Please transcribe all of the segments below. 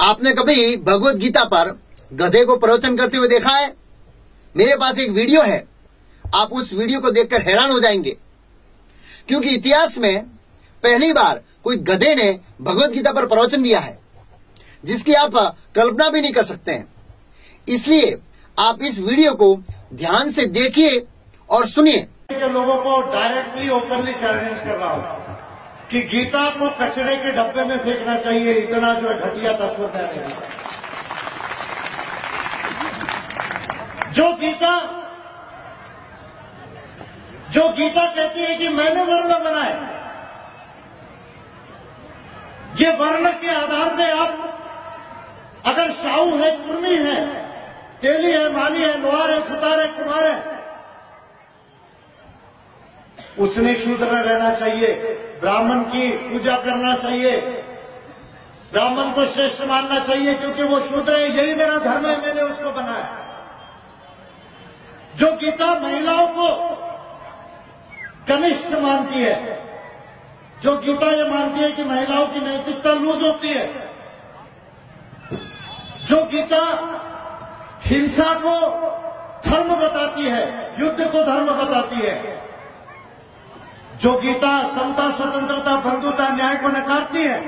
आपने कभी भगवत गीता पर गधे को प्रवचन करते हुए देखा है? मेरे पास एक वीडियो है, आप उस वीडियो को देखकर हैरान हो जाएंगे, क्योंकि इतिहास में पहली बार कोई गधे ने भगवत गीता पर प्रवचन दिया है, जिसकी आप कल्पना भी नहीं कर सकते हैं। इसलिए आप इस वीडियो को ध्यान से देखिए और सुनिए। लोगों को डायरेक्टली ओपनली चैलेंज कर रहा हूं कि गीता को कचरे के डब्बे में फेंकना चाहिए, इतना जो है घटिया तत्व है। जो गीता कहती है कि मैंने वर्ण बनाए, ये वर्ण के आधार पे आप अगर साहू है, कुर्मी है, तेली है, माली है, लोहार है, सुतार है, कुम्हार है, उसने शूद्र रहना चाहिए, ब्राह्मण की पूजा करना चाहिए, ब्राह्मण को श्रेष्ठ मानना चाहिए क्योंकि वो शूद्र है, यही मेरा धर्म है, मैंने उसको बनाया। जो गीता महिलाओं को कनिष्ठ मानती है, जो गीता ये मानती है कि महिलाओं की नैतिकता लूज होती है, जो गीता हिंसा को धर्म बताती है, युद्ध को धर्म बताती है, जो गीता समता, स्वतंत्रता, बंधुता, न्याय को नकारती है,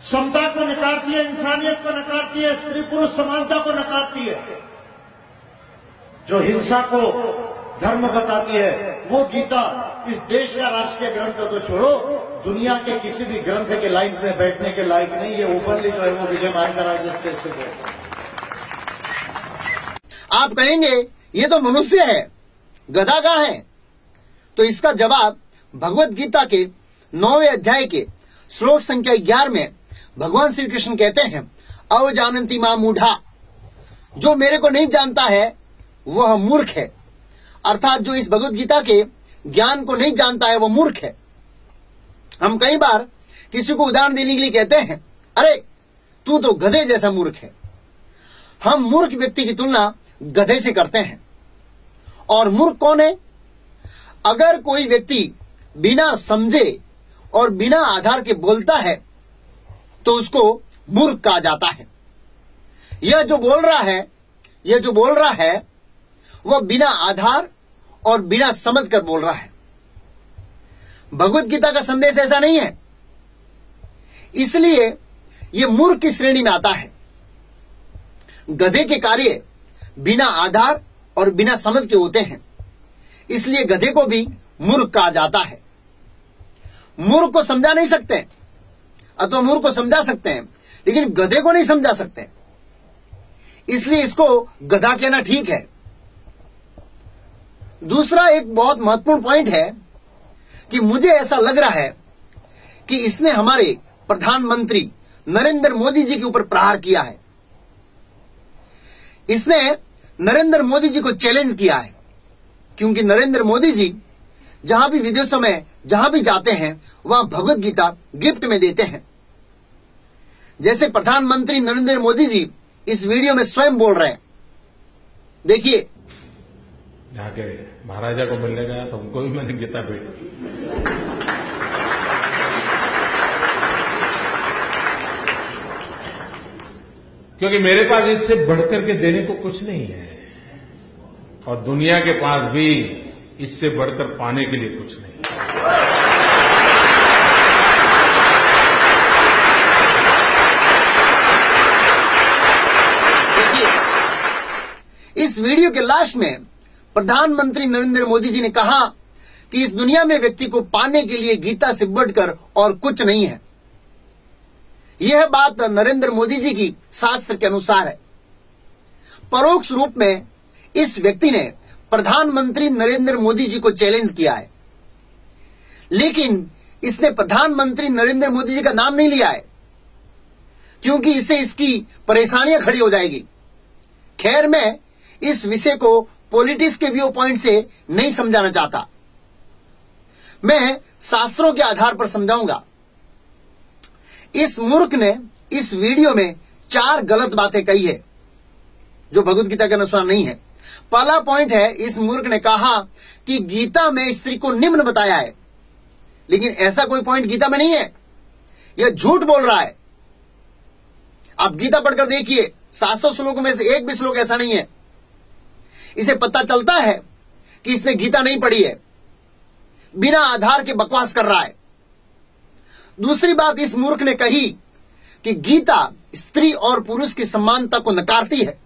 समता को नकारती है, इंसानियत को नकारती है, स्त्री पुरुष समानता को नकारती है, जो हिंसा को धर्म बताती है, वो गीता इस देश का राष्ट्रीय ग्रंथ तो छोड़ो, दुनिया के किसी भी ग्रंथ के लाइन में बैठने के लायक नहीं। ये ओपनली जो है वो विजय मानकर आज स्टेज से गए। आप कहेंगे ये तो मनुष्य है, गधा कहां है? तो इसका जवाब भगवत गीता के 9वें अध्याय के श्लोक संख्या 11 में भगवान श्री कृष्ण कहते हैं, अवजानन्ति मां मूढ़ा, जो मेरे को नहीं जानता है वह मूर्ख है। अर्थात जो इस भगवत गीता के ज्ञान को नहीं जानता है वह मूर्ख है। हम कई बार किसी को उदाहरण देने के लिए कहते हैं, अरे तू तो गधे जैसा मूर्ख है। हम मूर्ख व्यक्ति की तुलना गधे से करते हैं। और मूर्ख कौन है? अगर कोई व्यक्ति बिना समझे और बिना आधार के बोलता है तो उसको मूर्ख कहा जाता है। यह जो बोल रहा है वह बिना आधार और बिना समझ कर बोल रहा है। भगवत गीता का संदेश ऐसा नहीं है, इसलिए यह मूर्ख की श्रेणी में आता है। गधे के कार्य बिना आधार और बिना समझ के होते हैं, इसलिए गधे को भी मूर्ख कहा जाता है। मूर्ख को समझा नहीं सकते, अथवा मूर्ख को समझा सकते हैं, लेकिन गधे को नहीं समझा सकते, इसलिए इसको गधा कहना ठीक है। दूसरा एक बहुत महत्वपूर्ण पॉइंट है कि मुझे ऐसा लग रहा है कि इसने हमारे प्रधानमंत्री नरेंद्र मोदी जी के ऊपर प्रहार किया है। इसने नरेंद्र मोदी जी को चैलेंज किया है, क्योंकि नरेंद्र मोदी जी जहां भी विदेशों में जहां भी जाते हैं वहां भगवत गीता गिफ्ट में देते हैं। जैसे प्रधानमंत्री नरेंद्र मोदी जी इस वीडियो में स्वयं बोल रहे हैं, देखिए। जाके महाराजा को मिलने गया तो उनको भी मैंने गीता भेंट की। क्योंकि मेरे पास इससे बढ़कर के देने को कुछ नहीं है, और दुनिया के पास भी इससे बढ़कर पाने के लिए कुछ नहीं। देखिए, इस वीडियो के लास्ट में प्रधानमंत्री नरेंद्र मोदी जी ने कहा कि इस दुनिया में व्यक्ति को पाने के लिए गीता से बढ़कर और कुछ नहीं है। यह बात नरेंद्र मोदी जी की शास्त्र के अनुसार है। परोक्ष रूप में इस व्यक्ति ने प्रधानमंत्री नरेंद्र मोदी जी को चैलेंज किया है, लेकिन इसने प्रधानमंत्री नरेंद्र मोदी जी का नाम नहीं लिया है, क्योंकि इससे इसकी परेशानियां खड़ी हो जाएगी। खैर, मैं इस विषय को पॉलिटिक्स के व्यू पॉइंट से नहीं समझाना चाहता, मैं शास्त्रों के आधार पर समझाऊंगा। इस मूर्ख ने इस वीडियो में 4 गलत बातें कही है जो भगवत गीता के अनुसार नहीं है। पहला पॉइंट है, इस मूर्ख ने कहा कि गीता में स्त्री को निम्न बताया है, लेकिन ऐसा कोई पॉइंट गीता में नहीं है, यह झूठ बोल रहा है। आप गीता पढ़कर देखिए, 700 श्लोकों में से एक भी श्लोक ऐसा नहीं है। इसे पता चलता है कि इसने गीता नहीं पढ़ी है, बिना आधार के बकवास कर रहा है। दूसरी बात इस मूर्ख ने कही कि गीता स्त्री और पुरुष की समानता को नकारती है,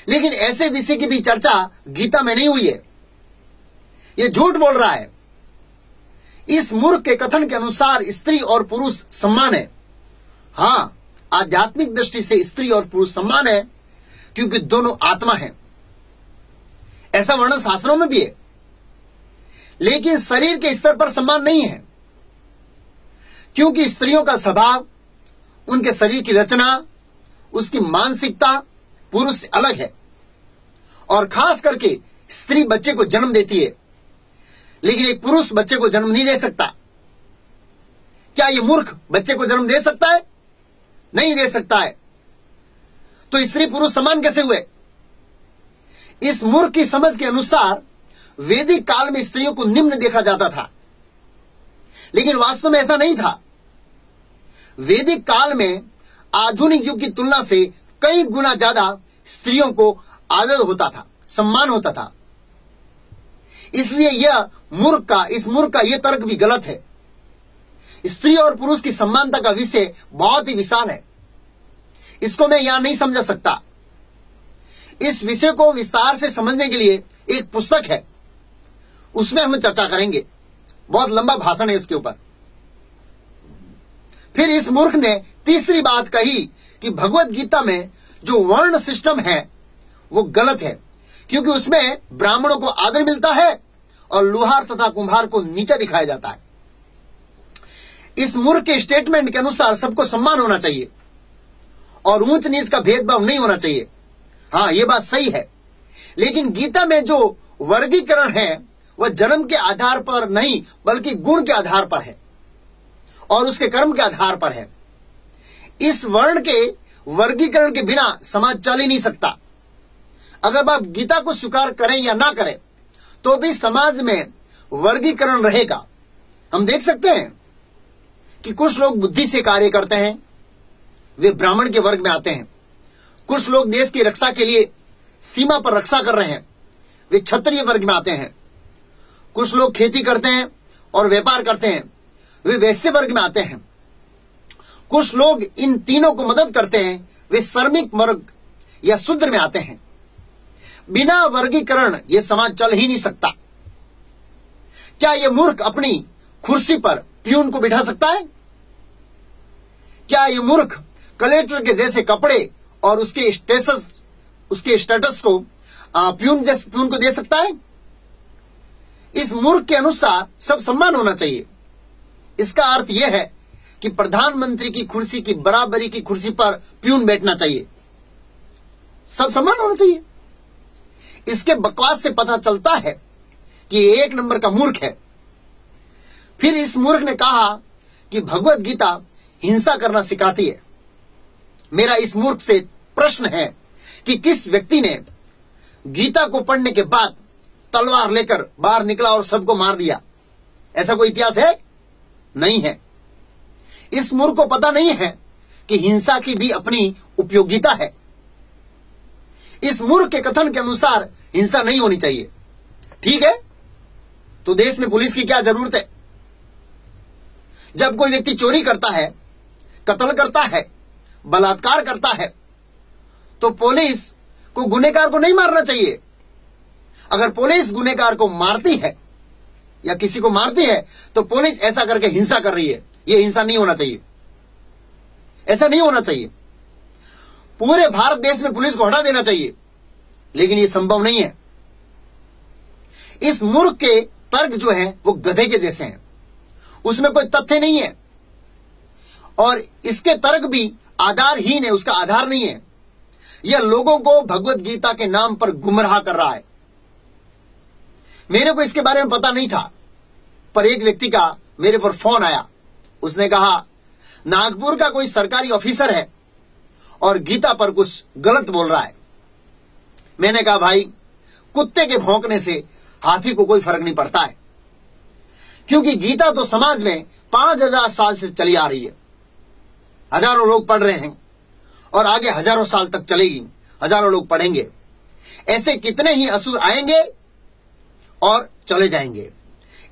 लेकिन ऐसे विषय की भी चर्चा गीता में नहीं हुई है। यह झूठ बोल रहा है। इस मूर्ख के कथन के अनुसार स्त्री और पुरुष समान है। हां, आध्यात्मिक दृष्टि से स्त्री और पुरुष समान है, क्योंकि दोनों आत्मा हैं। ऐसा वर्णन शास्त्रों में भी है, लेकिन शरीर के स्तर पर समान नहीं है, क्योंकि स्त्रियों का स्वभाव, उनके शरीर की रचना, उसकी मानसिकता पुरुष से अलग है। और खास करके स्त्री बच्चे को जन्म देती है, लेकिन एक पुरुष बच्चे को जन्म नहीं दे सकता। क्या यह मूर्ख बच्चे को जन्म दे सकता है? नहीं दे सकता है। तो स्त्री पुरुष समान कैसे हुए? इस मूर्ख की समझ के अनुसार वैदिक काल में स्त्रियों को निम्न देखा जाता था, लेकिन वास्तव में ऐसा नहीं था। वैदिक काल में आधुनिक युग की तुलना से कई गुना ज्यादा स्त्रियों को आदर होता था, सम्मान होता था। इसलिए इस मूर्ख का यह तर्क भी गलत है। स्त्री और पुरुष की समानता का विषय बहुत ही विशाल है, इसको मैं यहां नहीं समझा सकता। इस विषय को विस्तार से समझने के लिए एक पुस्तक है, उसमें हम चर्चा करेंगे। बहुत लंबा भाषण है इसके ऊपर। फिर इस मूर्ख ने तीसरी बात कही कि भगवत गीता में जो वर्ण सिस्टम है वो गलत है, क्योंकि उसमें ब्राह्मणों को आदर मिलता है और लुहार तथा कुम्हार को नीचा दिखाया जाता है। इस मूर्ख के स्टेटमेंट के अनुसार सबको सम्मान होना चाहिए और ऊंच नीच का भेदभाव नहीं होना चाहिए। हां, यह बात सही है, लेकिन गीता में जो वर्गीकरण है वह जन्म के आधार पर नहीं, बल्कि गुण के आधार पर है और उसके कर्म के आधार पर है। इस वर्ण के वर्गीकरण के बिना समाज चल ही नहीं सकता। अगर आप गीता को स्वीकार करें या ना करें, तो भी समाज में वर्गीकरण रहेगा। हम देख सकते हैं कि कुछ लोग बुद्धि से कार्य करते हैं, वे ब्राह्मण के वर्ग में आते हैं। कुछ लोग देश की रक्षा के लिए सीमा पर रक्षा कर रहे हैं, वे क्षत्रिय वर्ग में आते हैं। कुछ लोग खेती करते हैं और व्यापार करते हैं, वे वैश्य वर्ग में आते हैं। कुछ लोग इन तीनों को मदद करते हैं, वे श्रमिक वर्ग या शूद्र में आते हैं। बिना वर्गीकरण यह समाज चल ही नहीं सकता। क्या यह मूर्ख अपनी कुर्सी पर प्यून को बिठा सकता है? क्या यह मूर्ख कलेक्टर के जैसे कपड़े और उसके स्टेटस को प्यून को दे सकता है? इस मूर्ख के अनुसार सब सम्मान होना चाहिए। इसका अर्थ यह है कि प्रधानमंत्री की कुर्सी की बराबरी की कुर्सी पर प्यून बैठना चाहिए, सब सम्मान होना चाहिए। इसके बकवास से पता चलता है कि एक नंबर का मूर्ख है। फिर इस मूर्ख ने कहा कि भगवत गीता हिंसा करना सिखाती है। मेरा इस मूर्ख से प्रश्न है कि किस व्यक्ति ने गीता को पढ़ने के बाद तलवार लेकर बाहर निकला और सबको मार दिया? ऐसा कोई इतिहास है? नहीं है। इस मूर्ख को पता नहीं है कि हिंसा की भी अपनी उपयोगिता है। इस मूर्ख के कथन के अनुसार हिंसा नहीं होनी चाहिए। ठीक है, तो देश में पुलिस की क्या जरूरत है? जब कोई व्यक्ति चोरी करता है, कत्ल करता है, बलात्कार करता है, तो पुलिस को गुनहगार को नहीं मारना चाहिए। अगर पुलिस गुनहगार को मारती है या किसी को मारती है, तो पुलिस ऐसा करके हिंसा कर रही है। यह हिंसा नहीं होना चाहिए, ऐसा नहीं होना चाहिए। पूरे भारत देश में पुलिस को हटा देना चाहिए, लेकिन यह संभव नहीं है। इस मूर्ख के तर्क जो है वो गधे के जैसे हैं, उसमें कोई तथ्य नहीं है और इसके तर्क भी आधारहीन है, उसका आधार नहीं है। यह लोगों को भगवत गीता के नाम पर गुमराह कर रहा है। मेरे को इसके बारे में पता नहीं था, पर एक व्यक्ति का मेरे पर फोन आया। उसने कहा नागपुर का कोई सरकारी ऑफिसर है और गीता पर कुछ गलत बोल रहा है। मैंने कहा भाई, कुत्ते के भौंकने से हाथी को कोई फर्क नहीं पड़ता है। क्योंकि गीता तो समाज में 5000 साल से चली आ रही है। हजारों लोग पढ़ रहे हैं और आगे हजारों साल तक चलेगी, हजारों लोग पढ़ेंगे। ऐसे कितने ही असुर आएंगे और चले जाएंगे।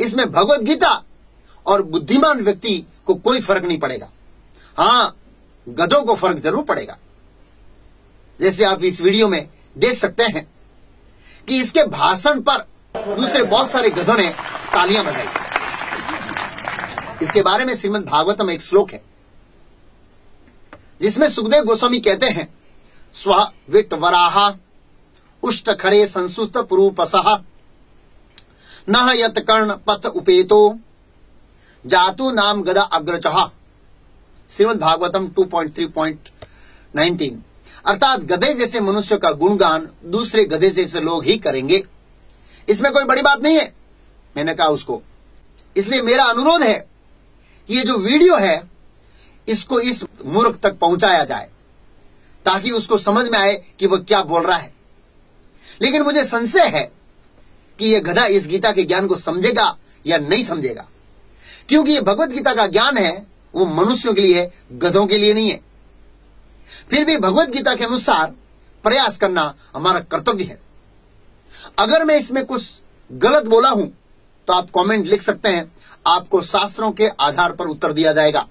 इसमें भगवत गीता और बुद्धिमान व्यक्ति को कोई फर्क नहीं पड़ेगा। हां, गधों को फर्क जरूर पड़ेगा। जैसे आप इस वीडियो में देख सकते हैं कि इसके भाषण पर दूसरे बहुत सारे गधों ने तालियां बजाई। इसके बारे में श्रीमद् भागवतम एक श्लोक है जिसमें सुखदेव गोस्वामी कहते हैं, स्व विट वराहा उष्ट खरे संसुत पुरूपसः न यत कर्ण पथ उपेतो जातु नाम गदा अग्रचः। श्रीमद् भागवतम 2.3.19। अर्थात गधे जैसे मनुष्य का गुणगान दूसरे गधे जैसे लोग ही करेंगे। इसमें कोई बड़ी बात नहीं है, मैंने कहा उसको। इसलिए मेरा अनुरोध है कि ये जो वीडियो है इसको इस मूर्ख तक पहुंचाया जाए ताकि उसको समझ में आए कि वह क्या बोल रहा है। लेकिन मुझे संशय है कि यह गधा इस गीता के ज्ञान को समझेगा या नहीं समझेगा, क्योंकि यह भगवत गीता का ज्ञान है वो मनुष्यों के लिए है, गधों के लिए नहीं है। फिर भी भगवत गीता के अनुसार प्रयास करना हमारा कर्तव्य है। अगर मैं इसमें कुछ गलत बोला हूं तो आप कमेंट लिख सकते हैं, आपको शास्त्रों के आधार पर उत्तर दिया जाएगा।